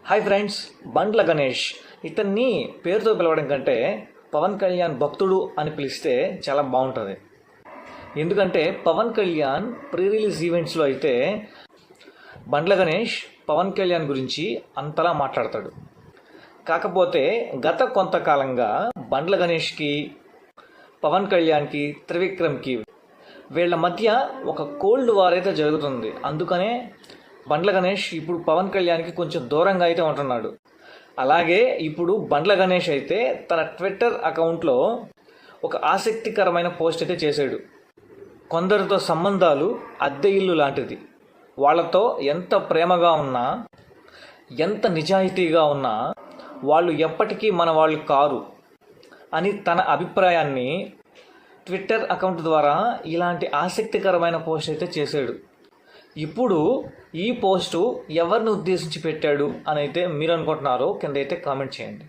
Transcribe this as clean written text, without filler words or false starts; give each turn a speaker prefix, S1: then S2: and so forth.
S1: Hi friends, Bandla Ganesh. ఇతన్ని పేరుతో పిలవడం కంటే పవన్ కళ్యాణ్ భక్తుడు అని పిలిస్తే చాలా బాగుంటుంది. ఎందుకంటే పవన్ కళ్యాణ్ ప్రీ రిలీజ్ ఈవెంట్స్లో అయితే బండ్ల గణేష్ పవన్ కళ్యాణ్ గురించి అంతలా మాట్లాడతాడు. కాకపోతే గత కొంతకాలంగా బండ్ల గణేష్కి, పవన్ కళ్యాణ్కి, త్రివిక్రమ్కి వీళ్ళ మధ్య ఒక కోల్డ్ వార్ అయితే జరుగుతుంది. అందుకనే బండ్ల గణేష్ ఇప్పుడు పవన్ కళ్యాణ్కి కొంచెం దూరంగా అయితే ఉంటున్నాడు. అలాగే ఇప్పుడు బండ్ల గణేష్ అయితే తన ట్విట్టర్ అకౌంట్లో ఒక ఆసక్తికరమైన పోస్ట్ అయితే చేశాడు. కొందరితో సంబంధాలు అద్దె ఇల్లు లాంటిది, వాళ్ళతో ఎంత ప్రేమగా ఉన్నా, ఎంత నిజాయితీగా ఉన్నా వాళ్ళు ఎప్పటికీ మన వాళ్ళు కారు అని తన అభిప్రాయాన్ని ట్విట్టర్ అకౌంట్ ద్వారా ఇలాంటి ఆసక్తికరమైన పోస్ట్ అయితే చేశాడు. ఇప్పుడు ఈ పోస్టు ఎవరిని ఉద్దేశించి పెట్టాడు అని అయితే మీరు అనుకుంటున్నారో కింద అయితే కామెంట్ చేయండి.